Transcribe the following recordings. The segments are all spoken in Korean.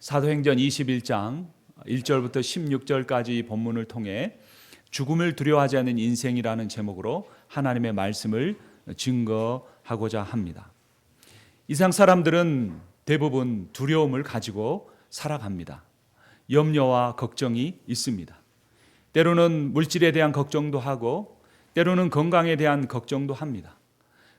사도행전 21장 1절부터 16절까지 본문을 통해 죽음을 두려워하지 않는 인생이라는 제목으로 하나님의 말씀을 증거하고자 합니다. 이상 사람들은 대부분 두려움을 가지고 살아갑니다. 염려와 걱정이 있습니다. 때로는 물질에 대한 걱정도 하고 때로는 건강에 대한 걱정도 합니다.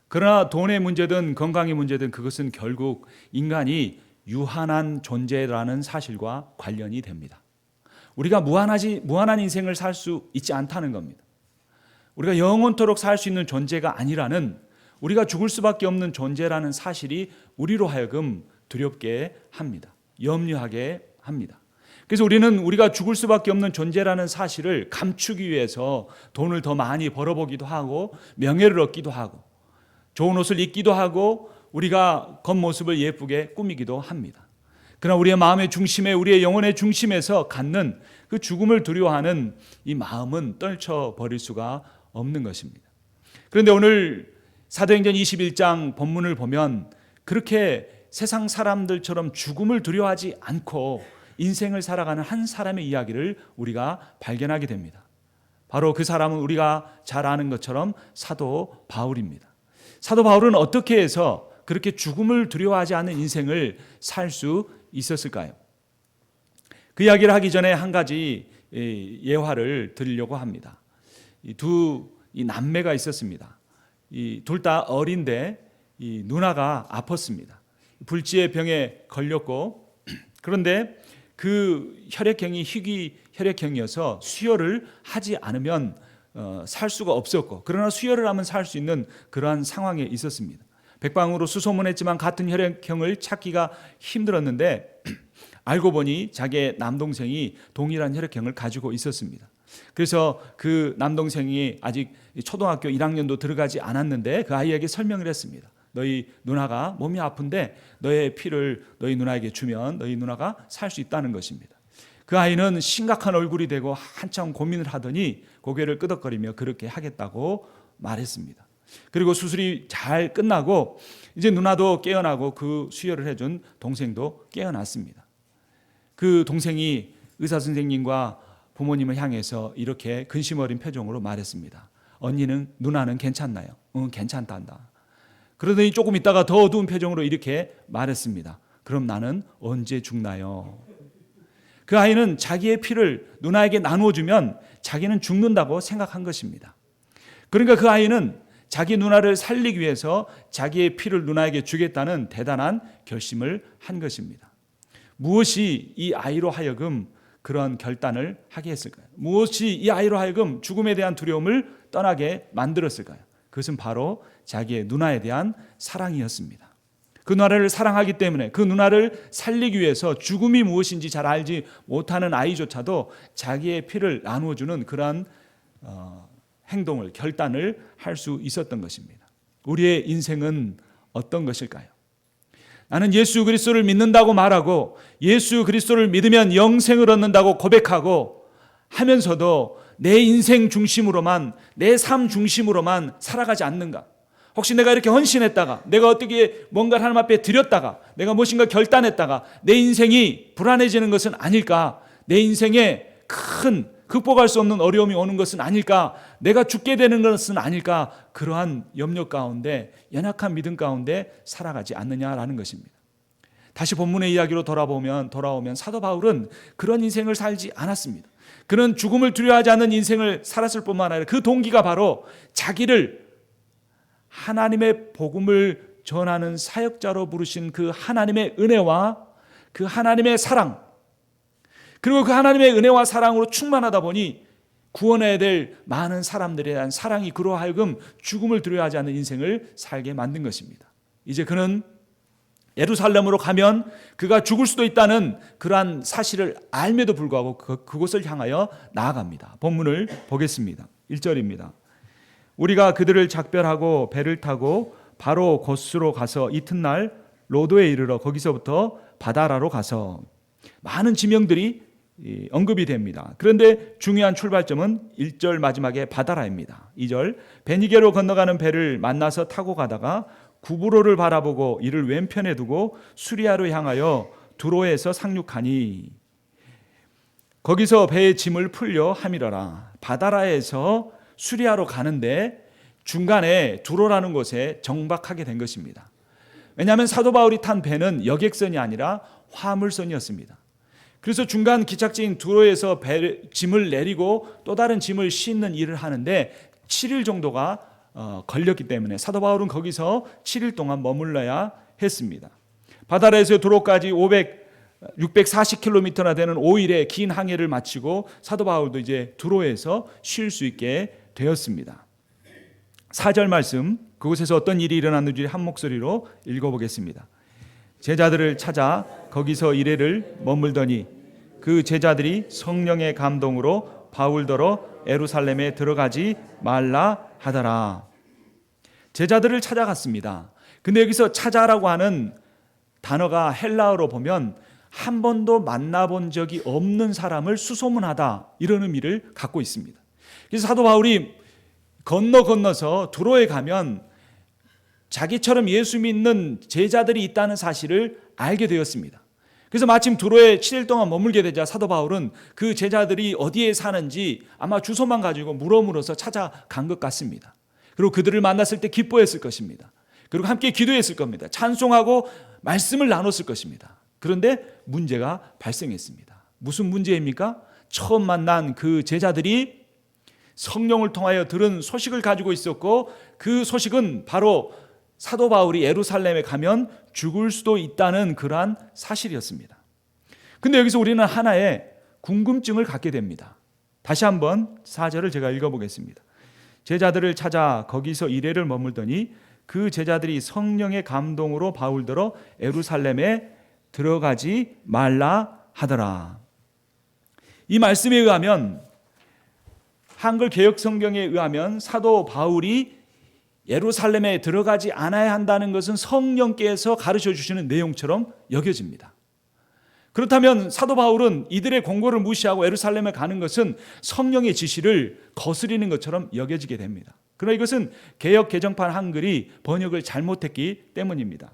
그러나 돈의 문제든 건강의 문제든 그것은 결국 인간이 유한한 존재라는 사실과 관련이 됩니다. 우리가 무한한 인생을 살 수 있지 않다는 겁니다. 우리가 영원토록 살 수 있는 존재가 아니라는, 우리가 죽을 수밖에 없는 존재라는 사실이 우리로 하여금 두렵게 합니다. 염려하게 합니다. 그래서 우리는 우리가 죽을 수밖에 없는 존재라는 사실을 감추기 위해서 돈을 더 많이 벌어보기도 하고 명예를 얻기도 하고 좋은 옷을 입기도 하고 우리가 겉모습을 예쁘게 꾸미기도 합니다. 그러나 우리의 마음의 중심에, 우리의 영혼의 중심에서 갖는 그 죽음을 두려워하는 이 마음은 떨쳐버릴 수가 없는 것입니다. 그런데 오늘 사도행전 21장 본문을 보면 그렇게 세상 사람들처럼 죽음을 두려워하지 않고 인생을 살아가는 한 사람의 이야기를 우리가 발견하게 됩니다. 바로 그 사람은 우리가 잘 아는 것처럼 사도 바울입니다. 사도 바울은 어떻게 해서 그렇게 죽음을 두려워하지 않는 인생을 살 수 있었을까요? 그 이야기를 하기 전에 한 가지 예화를 드리려고 합니다. 두 남매가 있었습니다. 둘 다 어린데 누나가 아팠습니다. 불치의 병에 걸렸고, 그런데 그 혈액형이 희귀 혈액형이어서 수혈을 하지 않으면 살 수가 없었고, 그러나 수혈을 하면 살 수 있는 그러한 상황에 있었습니다. 백방으로 수소문했지만 같은 혈액형을 찾기가 힘들었는데 알고 보니 자기의 남동생이 동일한 혈액형을 가지고 있었습니다. 그래서 그 남동생이 아직 초등학교 1학년도 들어가지 않았는데 그 아이에게 설명을 했습니다. 너희 누나가 몸이 아픈데 너의 피를 너희 누나에게 주면 너희 누나가 살 수 있다는 것입니다. 그 아이는 심각한 얼굴이 되고 한참 고민을 하더니 고개를 끄덕거리며 그렇게 하겠다고 말했습니다. 그리고 수술이 잘 끝나고 이제 누나도 깨어나고 그 수혈을 해준 동생도 깨어났습니다. 그 동생이 의사 선생님과 부모님을 향해서 이렇게 근심 어린 표정으로 말했습니다. 누나는 괜찮나요? 응, 괜찮단다. 그러더니 조금 있다가 더 어두운 표정으로 이렇게 말했습니다. 그럼 나는 언제 죽나요? 그 아이는 자기의 피를 누나에게 나누어주면 자기는 죽는다고 생각한 것입니다. 그러니까 그 아이는 자기 누나를 살리기 위해서 자기의 피를 누나에게 주겠다는 대단한 결심을 한 것입니다. 무엇이 이 아이로 하여금 그런 결단을 하게 했을까요? 무엇이 이 아이로 하여금 죽음에 대한 두려움을 떠나게 만들었을까요? 그것은 바로 자기의 누나에 대한 사랑이었습니다. 그 누나를 사랑하기 때문에 그 누나를 살리기 위해서 죽음이 무엇인지 잘 알지 못하는 아이조차도 자기의 피를 나누어주는 그러한 행동을, 결단을 할 수 있었던 것입니다. 우리의 인생은 어떤 것일까요? 나는 예수 그리스도를 믿는다고 말하고 예수 그리스도를 믿으면 영생을 얻는다고 고백하고 하면서도 내 인생 중심으로만, 내 삶 중심으로만 살아가지 않는가? 혹시 내가 이렇게 헌신했다가, 내가 어떻게 뭔가를 하나님 앞에 드렸다가, 내가 무엇인가 결단했다가 내 인생이 불안해지는 것은 아닐까? 내 인생에 큰 극복할 수 없는 어려움이 오는 것은 아닐까? 내가 죽게 되는 것은 아닐까? 그러한 염려 가운데, 연약한 믿음 가운데 살아가지 않느냐라는 것입니다. 다시 본문의 이야기로 돌아오면 사도 바울은 그런 인생을 살지 않았습니다. 그는 죽음을 두려워하지 않는 인생을 살았을 뿐만 아니라 그 동기가 바로 자기를 하나님의 복음을 전하는 사역자로 부르신 그 하나님의 은혜와 그 하나님의 사랑, 그리고 그 하나님의 은혜와 사랑으로 충만하다 보니 구원해야 될 많은 사람들에 대한 사랑이 그로 하여금 죽음을 두려워하지 않는 인생을 살게 만든 것입니다. 이제 그는 예루살렘으로 가면 그가 죽을 수도 있다는 그러한 사실을 알매도 불구하고 그곳을 향하여 나아갑니다. 본문을 보겠습니다. 1절입니다. 우리가 그들을 작별하고 배를 타고 바로 곳으로 가서 이튿날 로도에 이르러 거기서부터 바다라로 가서, 많은 지명들이 언급이 됩니다. 그런데 중요한 출발점은 1절 마지막에 바다라입니다. 2절, 베니게로 건너가는 배를 만나서 타고 가다가 구브로를 바라보고 이를 왼편에 두고 수리아로 향하여 두로에서 상륙하니 거기서 배의 짐을 풀려 하미러라. 바다라에서 수리하러 가는데 중간에 두로라는 곳에 정박하게 된 것입니다. 왜냐하면 사도 바울이 탄 배는 여객선이 아니라 화물선이었습니다. 그래서 중간 기착지인 두로에서 짐을 내리고 또 다른 짐을 싣는 일을 하는데 7일 정도가 걸렸기 때문에 사도 바울은 거기서 7일 동안 머물러야 했습니다. 바다라에서 두로까지 640km나 되는 5일의 긴 항해를 마치고 사도 바울도 이제 두로에서 쉴 수 있게 되었습니다. 4절 말씀, 그곳에서 어떤 일이 일어났는지 한 목소리로 읽어보겠습니다. 제자들을 찾아 거기서 이래를 머물더니 그 제자들이 성령의 감동으로 바울더러 예루살렘에 들어가지 말라 하더라. 제자들을 찾아갔습니다. 근데 여기서 찾아라고 하는 단어가 헬라어로 보면 한 번도 만나본 적이 없는 사람을 수소문하다, 이런 의미를 갖고 있습니다. 그래서 사도 바울이 건너서 두로에 가면 자기처럼 예수 믿는 제자들이 있다는 사실을 알게 되었습니다. 그래서 마침 두로에 7일 동안 머물게 되자 사도 바울은 그 제자들이 어디에 사는지 아마 주소만 가지고 물어서 찾아간 것 같습니다. 그리고 그들을 만났을 때 기뻐했을 것입니다. 그리고 함께 기도했을 겁니다. 찬송하고 말씀을 나눴을 것입니다. 그런데 문제가 발생했습니다. 무슨 문제입니까? 처음 만난 그 제자들이 성령을 통하여 들은 소식을 가지고 있었고, 그 소식은 바로 사도 바울이 예루살렘에 가면 죽을 수도 있다는 그러한 사실이었습니다. 근데 여기서 우리는 하나의 궁금증을 갖게 됩니다. 다시 한번 4절을 제가 읽어보겠습니다. 제자들을 찾아 거기서 이래를 머물더니 그 제자들이 성령의 감동으로 바울더러 예루살렘에 들어가지 말라 하더라. 이 말씀에 의하면, 한글 개역 성경에 의하면 사도 바울이 예루살렘에 들어가지 않아야 한다는 것은 성령께서 가르쳐 주시는 내용처럼 여겨집니다. 그렇다면 사도 바울은 이들의 권고를 무시하고 예루살렘에 가는 것은 성령의 지시를 거스리는 것처럼 여겨지게 됩니다. 그러나 이것은 개역 개정판 한글이 번역을 잘못했기 때문입니다.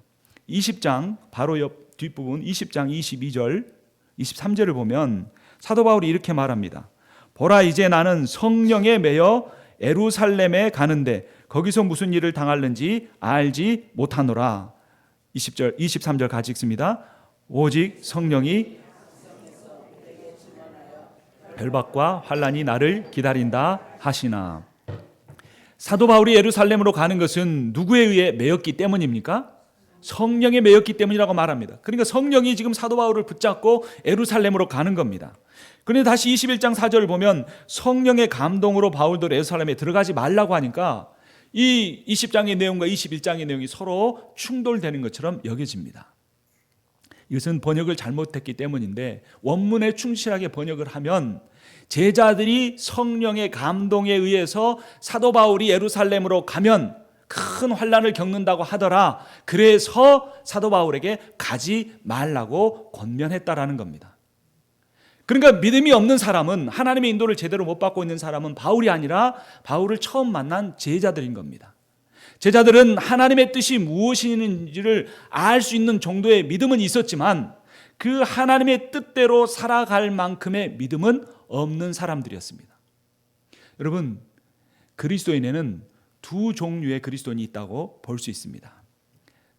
20장 바로 옆 뒷부분 20장 22절 23절을 보면 사도 바울이 이렇게 말합니다. 보라, 이제 나는 성령에 매여 예루살렘에 가는데 거기서 무슨 일을 당할는지 알지 못하노라. 20절 23절 같이 읽습니다. 오직 성령이 결박과 환난이 나를 기다린다 하시나. 사도 바울이 예루살렘으로 가는 것은 누구에 의해 매였기 때문입니까? 성령에 매였기 때문이라고 말합니다. 그러니까 성령이 지금 사도 바울을 붙잡고 예루살렘으로 가는 겁니다. 그런데 다시 21장 4절을 보면 성령의 감동으로 바울도 예루살렘에 들어가지 말라고 하니까 이 20장의 내용과 21장의 내용이 서로 충돌되는 것처럼 여겨집니다. 이것은 번역을 잘못했기 때문인데, 원문에 충실하게 번역을 하면 제자들이 성령의 감동에 의해서 사도 바울이 예루살렘으로 가면 큰 환난을 겪는다고 하더라. 그래서 사도 바울에게 가지 말라고 권면했다라는 겁니다. 그러니까 믿음이 없는 사람은, 하나님의 인도를 제대로 못 받고 있는 사람은 바울이 아니라 바울을 처음 만난 제자들인 겁니다. 제자들은 하나님의 뜻이 무엇인지를 알 수 있는 정도의 믿음은 있었지만 그 하나님의 뜻대로 살아갈 만큼의 믿음은 없는 사람들이었습니다. 여러분, 그리스도인에는 두 종류의 그리스도인이 있다고 볼 수 있습니다.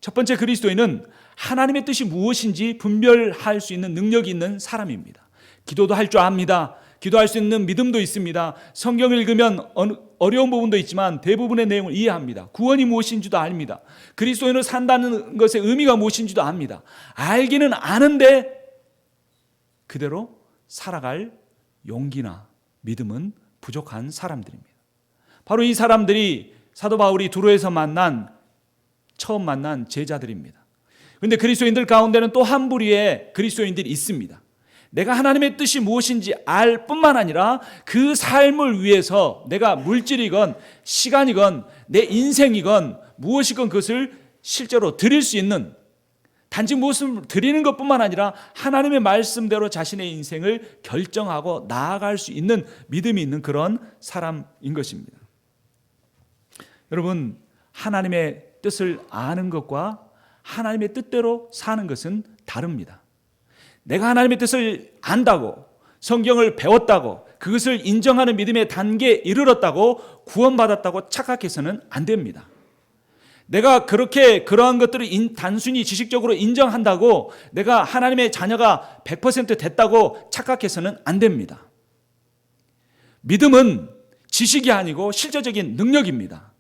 첫 번째 그리스도인은 하나님의 뜻이 무엇인지 분별할 수 있는 능력이 있는 사람입니다. 기도도 할 줄 압니다. 기도할 수 있는 믿음도 있습니다. 성경을 읽으면 어려운 부분도 있지만 대부분의 내용을 이해합니다. 구원이 무엇인지도 압니다. 그리스도인으로 산다는 것의 의미가 무엇인지도 압니다. 알기는 아는데 그대로 살아갈 용기나 믿음은 부족한 사람들입니다. 바로 이 사람들이 사도 바울이 두로에서 처음 만난 제자들입니다. 그런데 그리스도인들 가운데는 또 한 부류의 그리스도인들이 있습니다. 내가 하나님의 뜻이 무엇인지 알 뿐만 아니라 그 삶을 위해서 내가 물질이건 시간이건 내 인생이건 무엇이건 그것을 실제로 드릴 수 있는, 단지 무엇을 드리는 것뿐만 아니라 하나님의 말씀대로 자신의 인생을 결정하고 나아갈 수 있는 믿음이 있는 그런 사람인 것입니다. 여러분, 하나님의 뜻을 아는 것과 하나님의 뜻대로 사는 것은 다릅니다. 내가 하나님의 뜻을 안다고, 성경을 배웠다고, 그것을 인정하는 믿음의 단계에 이르렀다고, 구원받았다고 착각해서는 안 됩니다. 내가 그렇게 그러한 것들을 단순히 지식적으로 인정한다고 내가 하나님의 자녀가 100% 됐다고 착각해서는 안 됩니다. 믿음은 지식이 아니고 실제적인 능력입니다.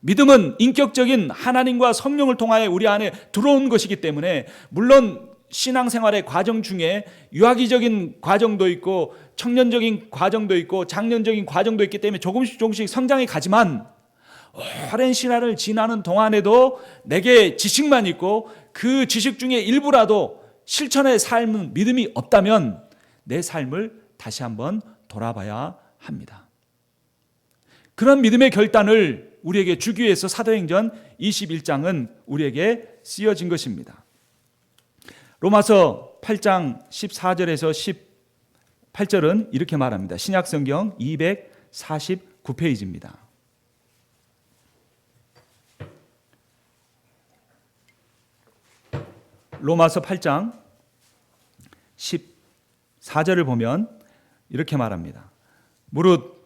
믿음은 인격적인 하나님과 성령을 통하여 우리 안에 들어온 것이기 때문에, 물론 신앙생활의 과정 중에 유아기적인 과정도 있고 청년적인 과정도 있고 장년적인 과정도 있기 때문에 조금씩 성장해 가지만, 오랜 시간을 지나는 동안에도 내게 지식만 있고 그 지식 중에 일부라도 실천의 삶은 믿음이 없다면 내 삶을 다시 한번 돌아봐야 합니다. 그런 믿음의 결단을 우리에게 주기 위해서 사도행전 21장은 우리에게 쓰여진 것입니다. 로마서 8장 14절에서 18절은 이렇게 말합니다. 신약성경 249페이지입니다. 로마서 8장 14절을 보면 이렇게 말합니다. 무릇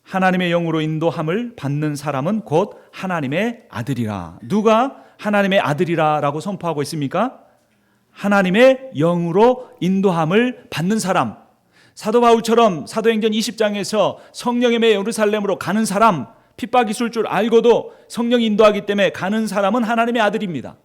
하나님의 영으로 인도함을 받는 사람은 곧 하나님의 아들이라. 누가 하나님의 아들이라 라고 선포하고 있습니까? 하나님의 영으로 인도함을 받는 사람. 사도 바울처럼 사도행전 20장에서 성령의 매 예루살렘으로 가는 사람, 핍박이 있을 줄 알고도 성령이 인도하기 때문에 가는 사람은 하나님의 아들입니다.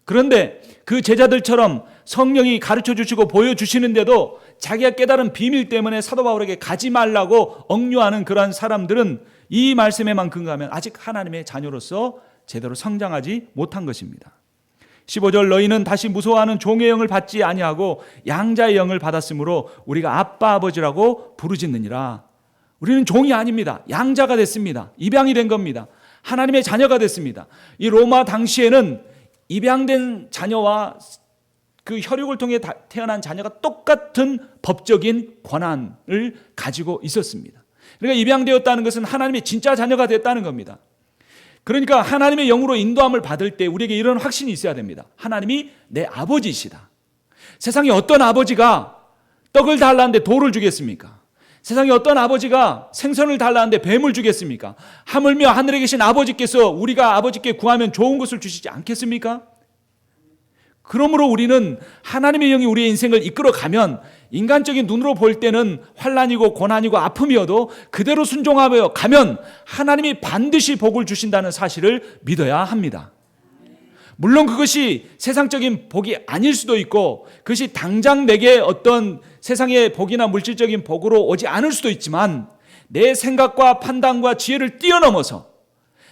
그런데 그 제자들처럼 성령이 가르쳐 주시고 보여주시는데도 자기가 깨달은 비밀 때문에 사도 바울에게 가지 말라고 억류하는 그러한 사람들은 이 말씀에만 근거하면 아직 하나님의 자녀로서 제대로 성장하지 못한 것입니다. 15절, 너희는 다시 무서워하는 종의 영을 받지 아니하고 양자의 영을 받았으므로 우리가 아빠 아버지라고 부르짖느니라. 우리는 종이 아닙니다. 양자가 됐습니다. 입양이 된 겁니다. 하나님의 자녀가 됐습니다. 이 로마 당시에는 입양된 자녀와 그 혈육을 통해 태어난 자녀가 똑같은 법적인 권한을 가지고 있었습니다. 그러니까 입양되었다는 것은 하나님의 진짜 자녀가 됐다는 겁니다. 그러니까 하나님의 영으로 인도함을 받을 때 우리에게 이런 확신이 있어야 됩니다. 하나님이 내 아버지이시다. 세상에 어떤 아버지가 떡을 달라는데 돌을 주겠습니까? 세상에 어떤 아버지가 생선을 달라는데 뱀을 주겠습니까? 하물며 하늘에 계신 아버지께서 우리가 아버지께 구하면 좋은 것을 주시지 않겠습니까? 그러므로 우리는 하나님의 영이 우리의 인생을 이끌어가면 인간적인 눈으로 볼 때는 환난이고 고난이고 아픔이어도 그대로 순종하며 가면 하나님이 반드시 복을 주신다는 사실을 믿어야 합니다. 물론 그것이 세상적인 복이 아닐 수도 있고 그것이 당장 내게 어떤 세상의 복이나 물질적인 복으로 오지 않을 수도 있지만, 내 생각과 판단과 지혜를 뛰어넘어서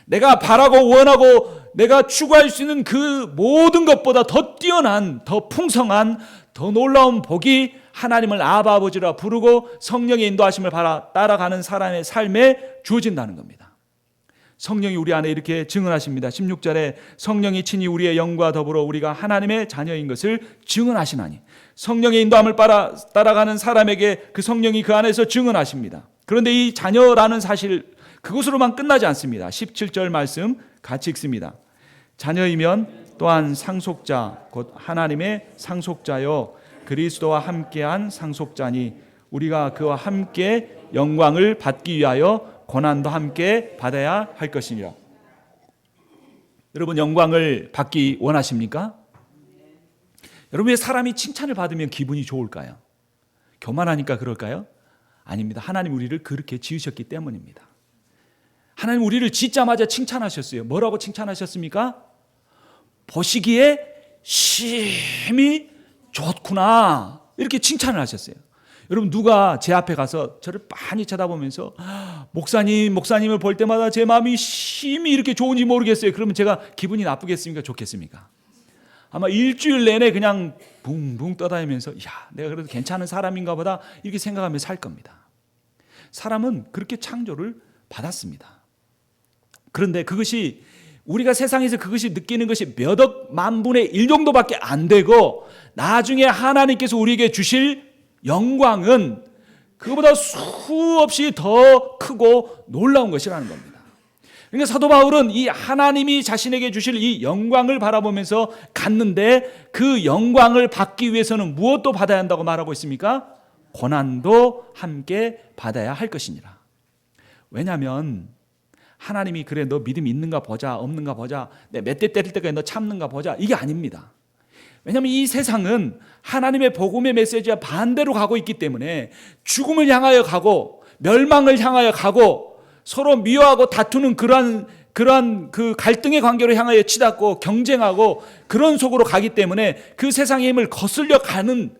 내가 바라고 원하고 내가 추구할 수 있는 그 모든 것보다 더 뛰어난, 더 풍성한, 더 놀라운 복이 하나님을 아바 아버지라 부르고 성령의 인도하심을 따라가는 사람의 삶에 주어진다는 겁니다. 성령이 우리 안에 이렇게 증언하십니다. 16절에 성령이 친히 우리의 영과 더불어 우리가 하나님의 자녀인 것을 증언하시나니. 성령의 인도함을 따라가는 사람에게 그 성령이 그 안에서 증언하십니다. 그런데 이 자녀라는 사실, 그것으로만 끝나지 않습니다. 17절 말씀 같이 읽습니다. 자녀이면 또한 상속자 곧 하나님의 상속자요 그리스도와 함께한 상속자니 우리가 그와 함께 영광을 받기 위하여 고난도 함께 받아야 할 것이니라. 여러분, 영광을 받기 원하십니까? 여러분, 왜 사람이 칭찬을 받으면 기분이 좋을까요? 교만하니까 그럴까요? 아닙니다. 하나님 우리를 그렇게 지으셨기 때문입니다. 하나님 우리를 짓자마자 칭찬하셨어요. 뭐라고 칭찬하셨습니까? 보시기에 심히 좋구나, 이렇게 칭찬을 하셨어요. 여러분, 누가 제 앞에 가서 저를 빤히 쳐다보면서 목사님을 볼 때마다 제 마음이 심히 이렇게 좋은지 모르겠어요. 그러면 제가 기분이 나쁘겠습니까? 좋겠습니까? 아마 일주일 내내 그냥 붕붕 떠다니면서 내가 그래도 괜찮은 사람인가 보다 이렇게 생각하며 살 겁니다. 사람은 그렇게 창조를 받았습니다. 그런데 그것이 우리가 세상에서 그것이 느끼는 것이 몇억 만분의 1 정도밖에 안 되고, 나중에 하나님께서 우리에게 주실 영광은 그보다 수없이 더 크고 놀라운 것이라는 겁니다. 그러니까 사도 바울은 이 하나님이 자신에게 주실 이 영광을 바라보면서 갔는데 그 영광을 받기 위해서는 무엇도 받아야 한다고 말하고 있습니까? 고난도 함께 받아야 할 것이니라. 왜냐하면 하나님이 그래 너 믿음 있는가 보자 없는가 보자 내 몇 대 때릴 때까지 너 참는가 보자 이게 아닙니다. 왜냐하면 이 세상은 하나님의 복음의 메시지와 반대로 가고 있기 때문에 죽음을 향하여 가고 멸망을 향하여 가고 서로 미워하고 다투는 그러한 그 갈등의 관계로 향하여 치닫고 경쟁하고 그런 속으로 가기 때문에 그 세상의 힘을 거슬려 가는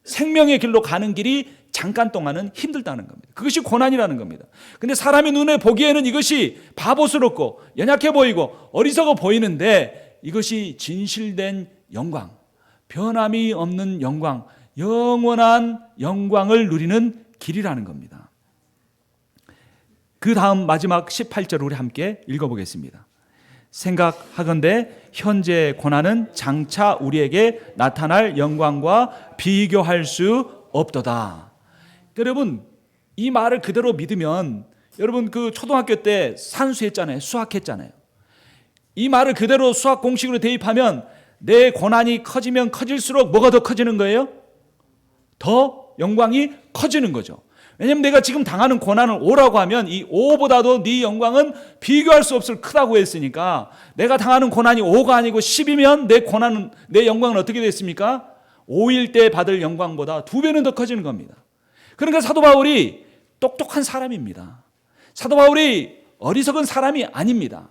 생명의 길로 가는 길이 잠깐 동안은 힘들다는 겁니다. 그것이 고난이라는 겁니다. 근데 사람의 눈에 보기에는 이것이 바보스럽고 연약해 보이고 어리석어 보이는데 이것이 진실된 영광, 변함이 없는 영광, 영원한 영광을 누리는 길이라는 겁니다. 그 다음 마지막 18절을 우리 함께 읽어보겠습니다. 생각하건대 현재 고난은 장차 우리에게 나타날 영광과 비교할 수 없도다. 여러분 이 말을 그대로 믿으면 여러분 그 초등학교 때 산수했잖아요. 수학했잖아요. 이 말을 그대로 수학 공식으로 대입하면 내 고난이 커지면 커질수록 뭐가 더 커지는 거예요? 더 영광이 커지는 거죠. 왜냐하면 내가 지금 당하는 고난을 5라고 하면 이 5보다도 네 영광은 비교할 수 없을 크다고 했으니까 내가 당하는 고난이 5가 아니고 10이면 내 영광은 어떻게 됐습니까? 5일 때 받을 영광보다 2배는 더 커지는 겁니다. 그러니까 사도 바울이 똑똑한 사람입니다. 사도 바울이 어리석은 사람이 아닙니다.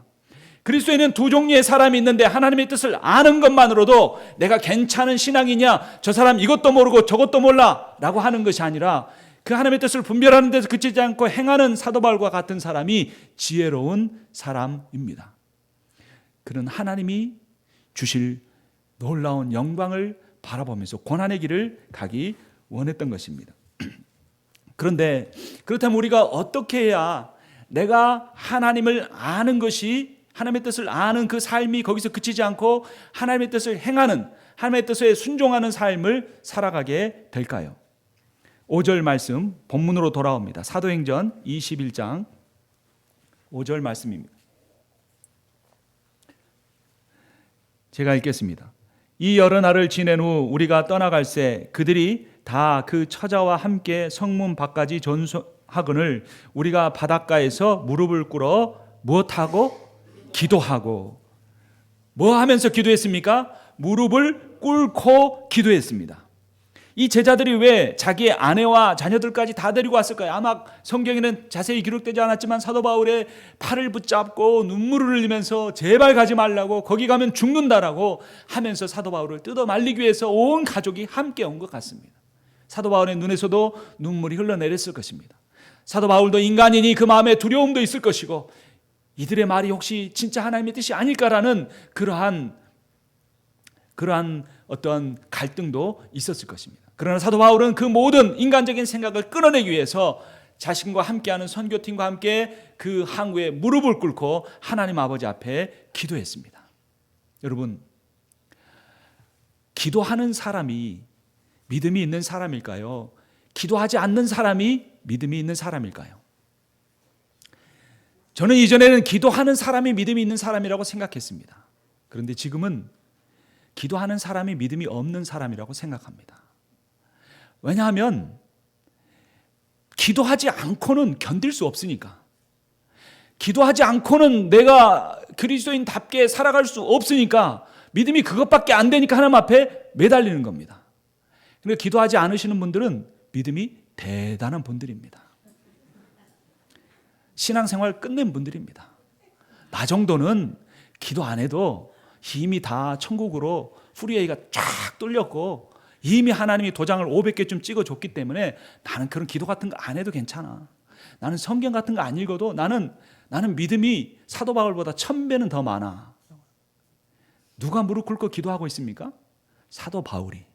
그리스도에는 두 종류의 사람이 있는데 하나님의 뜻을 아는 것만으로도 내가 괜찮은 신앙이냐 저 사람 이것도 모르고 저것도 몰라 라고 하는 것이 아니라 그 하나님의 뜻을 분별하는 데서 그치지 않고 행하는 사도 바울과 같은 사람이 지혜로운 사람입니다. 그는 하나님이 주실 놀라운 영광을 바라보면서 고난의 길을 가기 원했던 것입니다. 그런데 그렇다면 우리가 어떻게 해야 내가 하나님을 아는 것이 하나님의 뜻을 아는 그 삶이 거기서 그치지 않고 하나님의 뜻을 행하는 하나님의 뜻에 순종하는 삶을 살아가게 될까요? 5절 말씀 본문으로 돌아옵니다. 사도행전 21장 5절 말씀입니다. 제가 읽겠습니다. 이 여러 날을 지낸 후 우리가 떠나갈새 그들이 다 그 처자와 함께 성문 밖까지 전소하거늘 우리가 바닷가에서 무릎을 꿇어 무엇하고? 기도하고. 뭐 하면서 기도했습니까? 무릎을 꿇고 기도했습니다. 이 제자들이 왜 자기의 아내와 자녀들까지 다 데리고 왔을까요? 아마 성경에는 자세히 기록되지 않았지만 사도 바울의 팔을 붙잡고 눈물을 흘리면서 제발 가지 말라고 거기 가면 죽는다라고 하면서 사도 바울을 뜯어 말리기 위해서 온 가족이 함께 온 것 같습니다. 사도 바울의 눈에서도 눈물이 흘러내렸을 것입니다. 사도 바울도 인간이니 그 마음에 두려움도 있을 것이고 이들의 말이 혹시 진짜 하나님의 뜻이 아닐까라는 그러한 어떤 갈등도 있었을 것입니다. 그러나 사도 바울은 그 모든 인간적인 생각을 끊어내기 위해서 자신과 함께하는 선교팀과 함께 그 항구에 무릎을 꿇고 하나님 아버지 앞에 기도했습니다. 여러분, 기도하는 사람이 믿음이 있는 사람일까요? 기도하지 않는 사람이 믿음이 있는 사람일까요? 저는 이전에는 기도하는 사람이 믿음이 있는 사람이라고 생각했습니다. 그런데 지금은 기도하는 사람이 믿음이 없는 사람이라고 생각합니다. 왜냐하면 기도하지 않고는 견딜 수 없으니까. 기도하지 않고는 내가 그리스도인답게 살아갈 수 없으니까 믿음이 그것밖에 안 되니까 하나님 앞에 매달리는 겁니다. 그러니까 기도하지 않으시는 분들은 믿음이 대단한 분들입니다. 신앙생활 끝낸 분들입니다. 나 정도는 기도 안 해도 이미 다 천국으로 프리웨이가 쫙 뚫렸고 이미 하나님이 도장을 500개쯤 찍어줬기 때문에 나는 그런 기도 같은 거 안 해도 괜찮아. 나는 성경 같은 거 안 읽어도 나는 믿음이 사도 바울보다 1000배는 더 많아. 누가 무릎 꿇고 기도하고 있습니까? 사도 바울이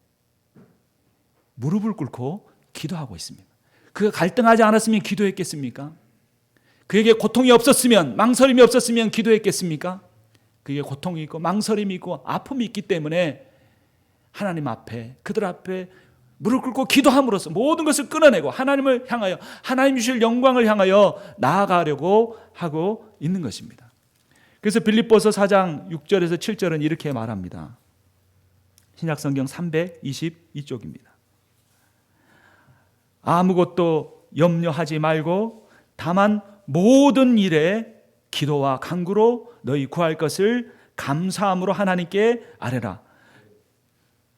무릎을 꿇고 기도하고 있습니다. 그가 갈등하지 않았으면 기도했겠습니까? 그에게 고통이 없었으면, 망설임이 없었으면 기도했겠습니까? 그에게 고통이 있고 망설임이 있고 아픔이 있기 때문에 하나님 앞에, 그들 앞에 무릎 꿇고 기도함으로써 모든 것을 끊어내고 하나님을 향하여 하나님 주실 영광을 향하여 나아가려고 하고 있는 것입니다. 그래서 빌립보서 4장 6절에서 7절은 이렇게 말합니다. 신약성경 322쪽입니다. 아무것도 염려하지 말고 다만 모든 일에 기도와 간구로 너희 구할 것을 감사함으로 하나님께 아뢰라.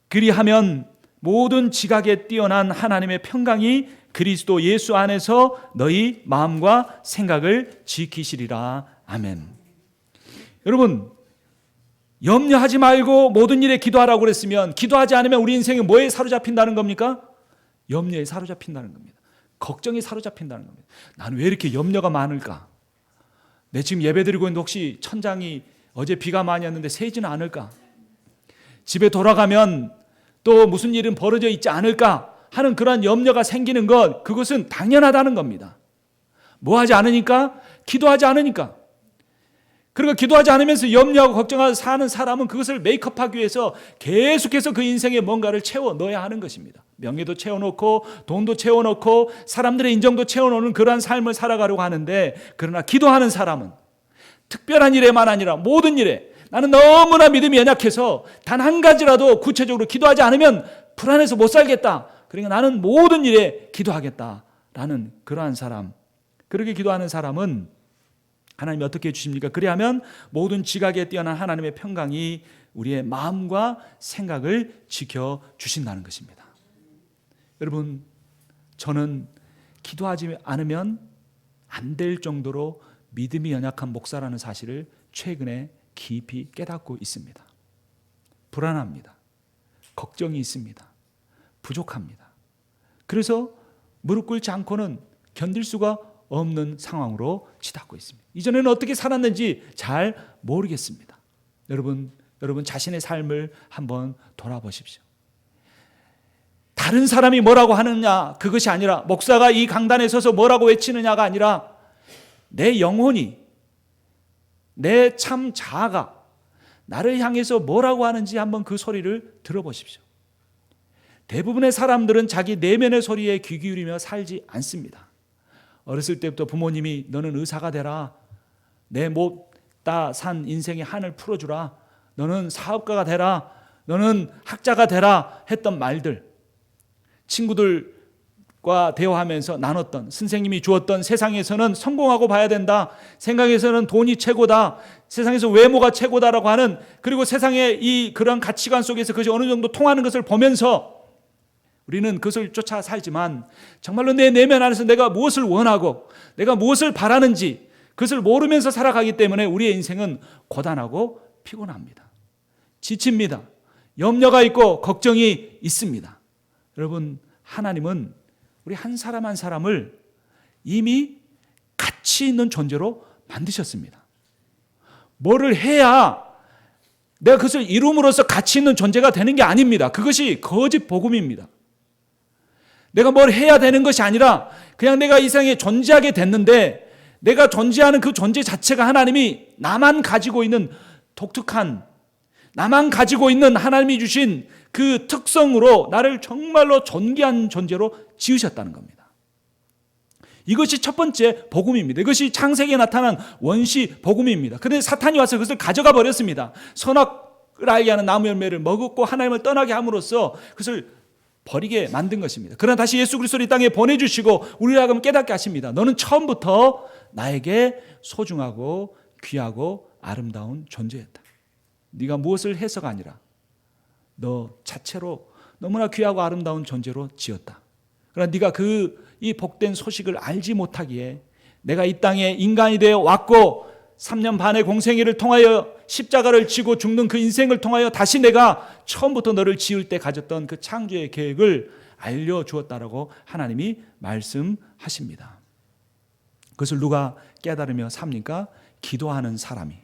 그리하면 모든 지각에 뛰어난 하나님의 평강이 그리스도 예수 안에서 너희 마음과 생각을 지키시리라. 아멘. 여러분, 염려하지 말고 모든 일에 기도하라고 그랬으면 기도하지 않으면 우리 인생이 뭐에 사로잡힌다는 겁니까? 염려에 사로잡힌다는 겁니다. 걱정에 사로잡힌다는 겁니다. 나는 왜 이렇게 염려가 많을까? 내 지금 예배드리고 있는데 혹시 천장이 어제 비가 많이 왔는데 새지는 않을까? 집에 돌아가면 또 무슨 일은 벌어져 있지 않을까 하는 그러한 염려가 생기는 것, 그것은 당연하다는 겁니다. 뭐 하지 않으니까? 기도하지 않으니까. 그리고 기도하지 않으면서 염려하고 걱정하고 사는 사람은 그것을 메이크업하기 위해서 계속해서 그 인생에 뭔가를 채워 넣어야 하는 것입니다. 명예도 채워놓고 돈도 채워놓고 사람들의 인정도 채워놓는 그러한 삶을 살아가려고 하는데, 그러나 기도하는 사람은 특별한 일에만 아니라 모든 일에 나는 너무나 믿음이 연약해서 단 한 가지라도 구체적으로 기도하지 않으면 불안해서 못 살겠다. 그러니까 나는 모든 일에 기도하겠다라는 그러한 사람, 그렇게 기도하는 사람은 하나님이 어떻게 해주십니까? 그리하면 모든 지각에 뛰어난 하나님의 평강이 우리의 마음과 생각을 지켜주신다는 것입니다. 여러분, 저는 기도하지 않으면 안 될 정도로 믿음이 연약한 목사라는 사실을 최근에 깊이 깨닫고 있습니다. 불안합니다. 걱정이 있습니다. 부족합니다. 그래서 무릎 꿇지 않고는 견딜 수가 없는 상황으로 치닫고 있습니다. 이전에는 어떻게 살았는지 잘 모르겠습니다. 여러분 자신의 삶을 한번 돌아보십시오. 다른 사람이 뭐라고 하느냐, 그것이 아니라, 목사가 이 강단에 서서 뭐라고 외치느냐가 아니라, 내 영혼이, 내 참 자아가 나를 향해서 뭐라고 하는지 한번 그 소리를 들어보십시오. 대부분의 사람들은 자기 내면의 소리에 귀 기울이며 살지 않습니다. 어렸을 때부터 부모님이 너는 의사가 되라, 내 못다 산 인생의 한을 풀어주라, 너는 사업가가 되라, 너는 학자가 되라 했던 말들, 친구들과 대화하면서 나눴던, 선생님이 주었던 세상에서는 성공하고 봐야 된다, 세상에서는 돈이 최고다, 세상에서 외모가 최고다라고 하는, 그리고 세상의 이 그런 가치관 속에서 그것이 어느 정도 통하는 것을 보면서 우리는 그것을 쫓아 살지만 정말로 내 내면 안에서 내가 무엇을 원하고 내가 무엇을 바라는지 그것을 모르면서 살아가기 때문에 우리의 인생은 고단하고 피곤합니다. 지칩니다. 염려가 있고 걱정이 있습니다. 여러분, 하나님은 우리 한 사람 한 사람을 이미 가치 있는 존재로 만드셨습니다. 뭐를 해야 내가 그것을 이룸으로써 가치 있는 존재가 되는 게 아닙니다. 그것이 거짓 복음입니다. 내가 뭘 해야 되는 것이 아니라 그냥 내가 이 세상에 존재하게 됐는데, 내가 존재하는 그 존재 자체가 하나님이 나만 가지고 있는 독특한, 나만 가지고 있는 하나님이 주신 그 특성으로 나를 정말로 존귀한 존재로 지으셨다는 겁니다. 이것이 첫 번째 복음입니다. 이것이 창세기에 나타난 원시 복음입니다. 그런데 사탄이 와서 그것을 가져가 버렸습니다. 선악을 알게 하는 나무 열매를 먹었고 하나님을 떠나게 함으로써 그것을 버리게 만든 것입니다. 그러나 다시 예수 그리스도를 이 땅에 보내주시고 우리를 하여금 깨닫게 하십니다. 너는 처음부터 나에게 소중하고 귀하고 아름다운 존재였다. 네가 무엇을 해서가 아니라 너 자체로 너무나 귀하고 아름다운 존재로 지었다. 그러나 네가 이 복된 소식을 알지 못하기에 내가 이 땅에 인간이 되어 왔고 3년 반의 공생애를 통하여 십자가를 지고 죽는 그 인생을 통하여 다시 내가 처음부터 너를 지을 때 가졌던 그 창조의 계획을 알려주었다라고 하나님이 말씀하십니다. 그것을 누가 깨달으며 삽니까? 기도하는 사람이.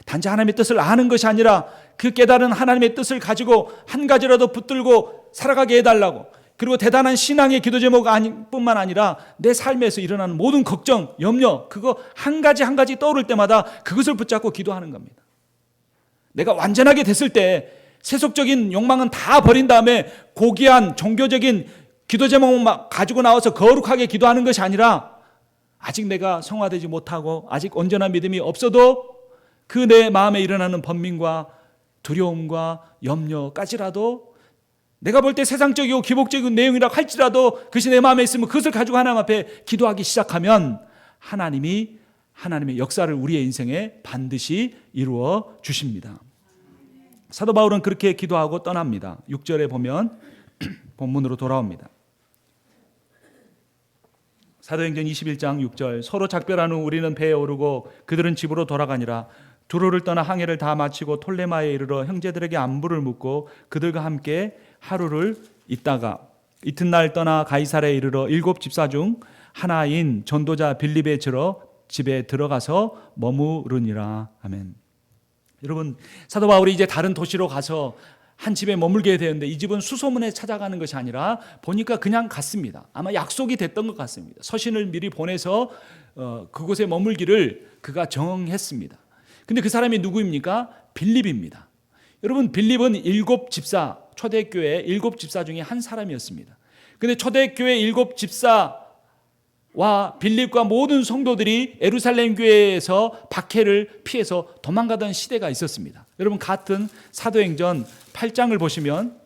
단지 하나님의 뜻을 아는 것이 아니라 그 깨달은 하나님의 뜻을 가지고 한 가지라도 붙들고 살아가게 해달라고, 그리고 대단한 신앙의 기도 제목 뿐만 아니라 내 삶에서 일어나는 모든 걱정, 염려, 그거 한 가지 한 가지 떠오를 때마다 그것을 붙잡고 기도하는 겁니다. 내가 완전하게 됐을 때 세속적인 욕망은 다 버린 다음에 고귀한 종교적인 기도 제목만 가지고 나와서 거룩하게 기도하는 것이 아니라 아직 내가 성화되지 못하고 아직 온전한 믿음이 없어도 그 내 마음에 일어나는 번민과 두려움과 염려까지라도 내가 볼 때 세상적이고 기복적인 내용이라고 할지라도 그것이 내 마음에 있으면 그것을 가지고 하나님 앞에 기도하기 시작하면 하나님이 하나님의 역사를 우리의 인생에 반드시 이루어 주십니다. 사도 바울은 그렇게 기도하고 떠납니다. 6절에 보면 본문으로 돌아옵니다. 사도행전 21장 6절 서로 작별한 후 우리는 배에 오르고 그들은 집으로 돌아가니라. 두로를 떠나 항해를 다 마치고 톨레마에 이르러 형제들에게 안부를 묻고 그들과 함께 하루를 있다가 이튿날 떠나 가이사랴에 이르러 7 집사 중 하나인 전도자 빌립의 집에 들어가서 머무르니라. 아멘. 여러분, 사도 바울이 이제 다른 도시로 가서 한 집에 머물게 되는데 이 집은 수소문에 찾아가는 것이 아니라 보니까 그냥 갔습니다. 아마 약속이 됐던 것 같습니다. 서신을 미리 보내서 그곳에 머물기를 그가 정했습니다. 근데 그 사람이 누구입니까? 빌립입니다. 여러분, 빌립은 7 집사, 초대교회 7 집사 중에 한 사람이었습니다. 근데 초대교회 7 집사와 빌립과 모든 성도들이 예루살렘 교회에서 박해를 피해서 도망가던 시대가 있었습니다. 여러분, 같은 사도행전 8장을 보시면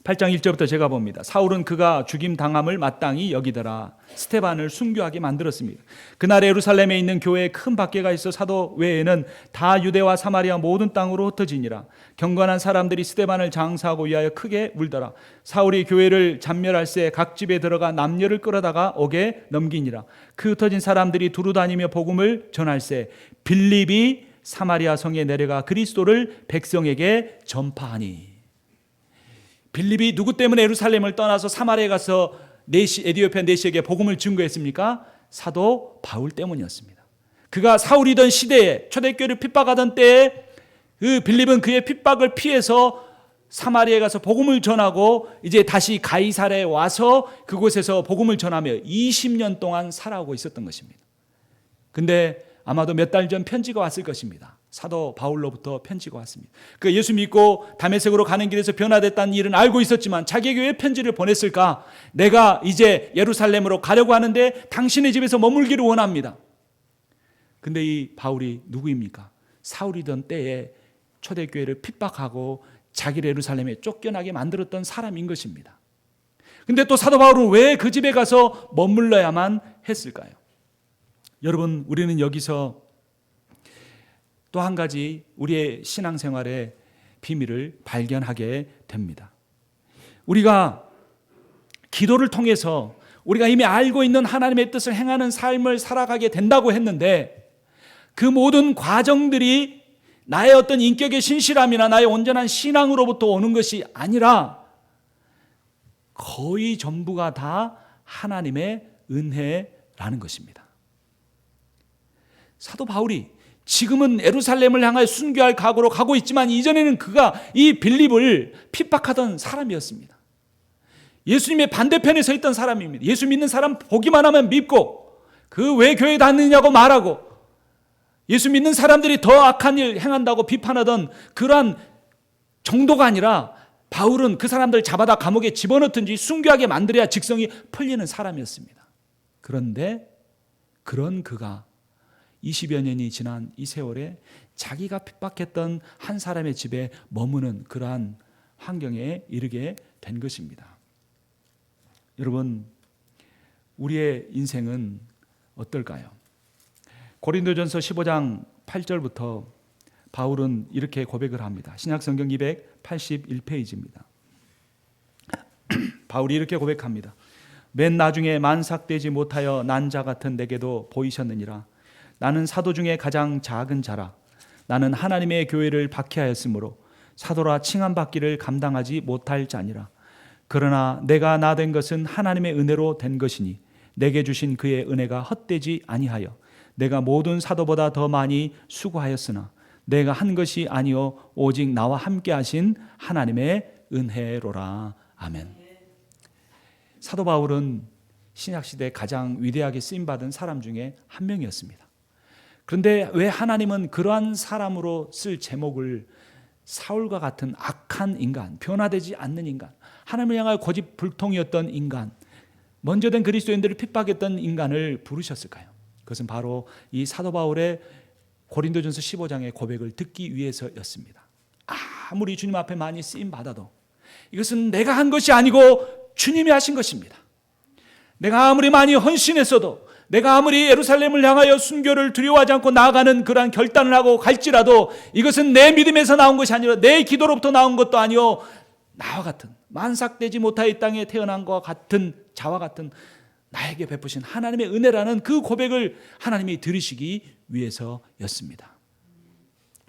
8장 1절부터 제가 봅니다. 사울은 그가 죽임 당함을 마땅히 여기더라. 스데반을 순교하게 만들었습니다. 그날 예루살렘에 있는 교회에 큰 박해가 있어 사도 외에는 다 유대와 사마리아 모든 땅으로 흩어지니라. 경건한 사람들이 스데반을 장사하고 위하여 크게 울더라. 사울이 교회를 잔멸할새 각 집에 들어가 남녀를 끌어다가 옥에 넘기니라. 그 흩어진 사람들이 두루 다니며 복음을 전할새 빌립이 사마리아 성에 내려가 그리스도를 백성에게 전파하니. 빌립이 누구 때문에 예루살렘을 떠나서 사마리아에 가서 에디오피아 내시에게 복음을 증거했습니까? 사도 바울 때문이었습니다. 그가 사울이던 시대에 초대교회를 핍박하던 때에 그 빌립은 그의 핍박을 피해서 사마리아에 가서 복음을 전하고 이제 다시 가이사랴에 와서 그곳에서 복음을 전하며 20년 동안 살아오고 있었던 것입니다. 근데 아마도 몇 달 전 편지가 왔을 것입니다. 사도 바울로부터 편지가 왔습니다. 그 예수 믿고 다메섹으로 가는 길에서 변화됐다는 일은 알고 있었지만 자기에게 왜 편지를 보냈을까? 내가 이제 예루살렘으로 가려고 하는데 당신의 집에서 머물기를 원합니다. 근데 이 바울이 누구입니까? 사울이던 때에 초대교회를 핍박하고 자기를 예루살렘에 쫓겨나게 만들었던 사람인 것입니다. 근데 또 사도 바울은 왜 그 집에 가서 머물러야만 했을까요? 여러분, 우리는 여기서 또 한 가지 우리의 신앙생활의 비밀을 발견하게 됩니다. 우리가 기도를 통해서 우리가 이미 알고 있는 하나님의 뜻을 행하는 삶을 살아가게 된다고 했는데 그 모든 과정들이 나의 어떤 인격의 신실함이나 나의 온전한 신앙으로부터 오는 것이 아니라 거의 전부가 다 하나님의 은혜라는 것입니다. 사도 바울이 지금은 예루살렘을 향하여 순교할 각오로 가고 있지만 이전에는 그가 이 빌립을 핍박하던 사람이었습니다. 예수님의 반대편에 서 있던 사람입니다. 예수 믿는 사람 보기만 하면 믿고 그 왜 교회 다니냐고 말하고 예수 믿는 사람들이 더 악한 일 행한다고 비판하던 그러한 정도가 아니라 바울은 그 사람들 잡아다 감옥에 집어넣든지 순교하게 만들어야 직성이 풀리는 사람이었습니다. 그런데 그런 그가 20여 년이 지난 이 세월에 자기가 핍박했던 한 사람의 집에 머무는 그러한 환경에 이르게 된 것입니다. 여러분, 우리의 인생은 어떨까요? 고린도전서 15장 8절부터 바울은 이렇게 고백을 합니다. 신약성경 281페이지입니다. 바울이 이렇게 고백합니다. 맨 나중에 만삭되지 못하여 난 자 같은 내게도 보이셨느니라. 나는 사도 중에 가장 작은 자라. 나는 하나님의 교회를 박해하였으므로 사도라 칭함받기를 감당하지 못할 자니라. 그러나 내가 나 된 것은 하나님의 은혜로 된 것이니 내게 주신 그의 은혜가 헛되지 아니하여 내가 모든 사도보다 더 많이 수고하였으나 내가 한 것이 아니요 오직 나와 함께 하신 하나님의 은혜로라. 아멘. 사도 바울은 신약시대 가장 위대하게 쓰임받은 사람 중에 한 명이었습니다. 그런데 왜 하나님은 그러한 사람으로 쓸 제목을 사울과 같은 악한 인간, 변화되지 않는 인간, 하나님을 향하여 거짓 불통이었던 인간, 먼저 된 그리스도인들을 핍박했던 인간을 부르셨을까요? 그것은 바로 이 사도 바울의 고린도전서 15장의 고백을 듣기 위해서였습니다. 아무리 주님 앞에 많이 쓰임받아도 이것은 내가 한 것이 아니고 주님이 하신 것입니다. 내가 아무리 많이 헌신했어도, 내가 아무리 예루살렘을 향하여 순교를 두려워하지 않고 나아가는 그러한 결단을 하고 갈지라도 이것은 내 믿음에서 나온 것이 아니라 내 기도로부터 나온 것도 아니요 나와 같은, 만삭되지 못하여 이 땅에 태어난 것과 같은 자와 같은 나에게 베푸신 하나님의 은혜라는 그 고백을 하나님이 들으시기 위해서였습니다.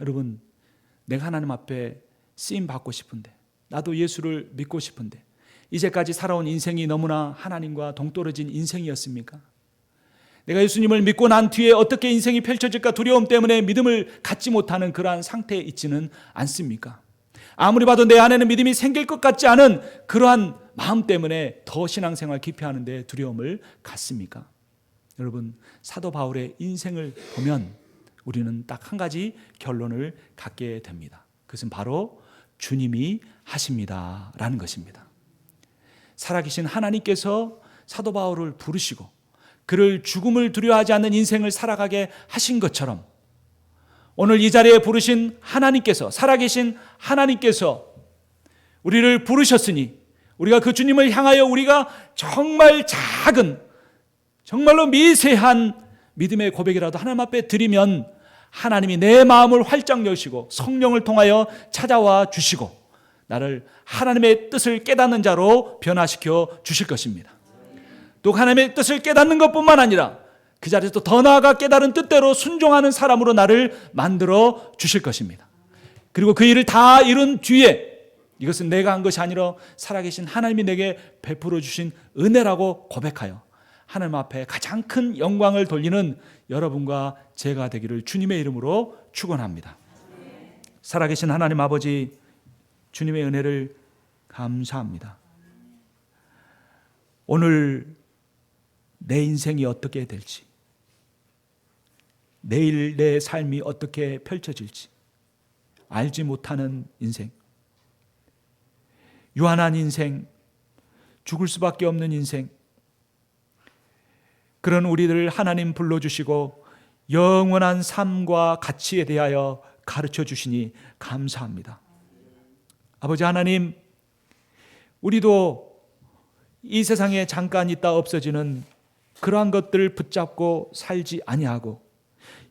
여러분, 내가 하나님 앞에 쓰임받고 싶은데, 나도 예수를 믿고 싶은데, 이제까지 살아온 인생이 너무나 하나님과 동떨어진 인생이었습니까? 내가 예수님을 믿고 난 뒤에 어떻게 인생이 펼쳐질까 두려움 때문에 믿음을 갖지 못하는 그러한 상태에 있지는 않습니까? 아무리 봐도 내 안에는 믿음이 생길 것 같지 않은 그러한 마음 때문에 더 신앙생활 기피하는 데 두려움을 갖습니까? 여러분, 사도 바울의 인생을 보면 우리는 딱 한 가지 결론을 갖게 됩니다. 그것은 바로 주님이 하십니다 라는 것입니다. 살아계신 하나님께서 사도 바울을 부르시고 그를 죽음을 두려워하지 않는 인생을 살아가게 하신 것처럼 오늘 이 자리에 부르신 하나님께서, 살아계신 하나님께서 우리를 부르셨으니 우리가 그 주님을 향하여 우리가 정말 작은, 정말로 미세한 믿음의 고백이라도 하나님 앞에 드리면 하나님이 내 마음을 활짝 여시고 성령을 통하여 찾아와 주시고 나를 하나님의 뜻을 깨닫는 자로 변화시켜 주실 것입니다. 또 하나님의 뜻을 깨닫는 것뿐만 아니라 그 자리에서 더 나아가 깨달은 뜻대로 순종하는 사람으로 나를 만들어 주실 것입니다. 그리고 그 일을 다 이룬 뒤에 이것은 내가 한 것이 아니라 살아계신 하나님이 내게 베풀어 주신 은혜라고 고백하여 하나님 앞에 가장 큰 영광을 돌리는 여러분과 제가 되기를 주님의 이름으로 축원합니다. 살아계신 하나님 아버지, 주님의 은혜를 감사합니다. 오늘 내 인생이 어떻게 될지, 내일 내 삶이 어떻게 펼쳐질지 알지 못하는 인생, 유한한 인생, 죽을 수밖에 없는 인생, 그런 우리들을 하나님 불러주시고 영원한 삶과 가치에 대하여 가르쳐 주시니 감사합니다. 아버지 하나님, 우리도 이 세상에 잠깐 있다 없어지는 그러한 것들을 붙잡고 살지 아니하고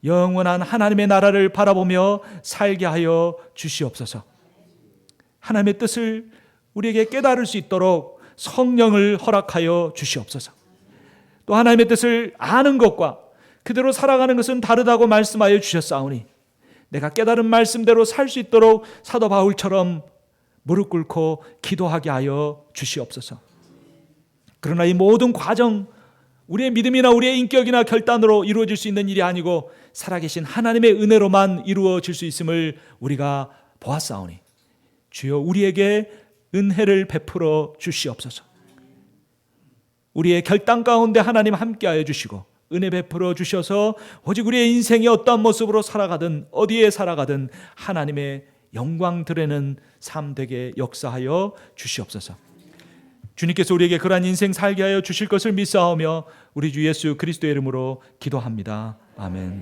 영원한 하나님의 나라를 바라보며 살게 하여 주시옵소서. 하나님의 뜻을 우리에게 깨달을 수 있도록 성령을 허락하여 주시옵소서. 또 하나님의 뜻을 아는 것과 그대로 살아가는 것은 다르다고 말씀하여 주셨사오니 내가 깨달은 말씀대로 살 수 있도록 사도 바울처럼 무릎 꿇고 기도하게 하여 주시옵소서. 그러나 이 모든 과정, 우리의 믿음이나 우리의 인격이나 결단으로 이루어질 수 있는 일이 아니고 살아계신 하나님의 은혜로만 이루어질 수 있음을 우리가 보았사오니 주여 우리에게 은혜를 베풀어 주시옵소서. 우리의 결단 가운데 하나님 함께하여 주시고 은혜 베풀어 주셔서 오직 우리의 인생이 어떠한 모습으로 살아가든 어디에 살아가든 하나님의 영광 드리는 삶 되게 역사하여 주시옵소서. 주님께서 우리에게 그러한 인생 살게 하여 주실 것을 믿사오며 우리 주 예수 그리스도의 이름으로 기도합니다. 아멘.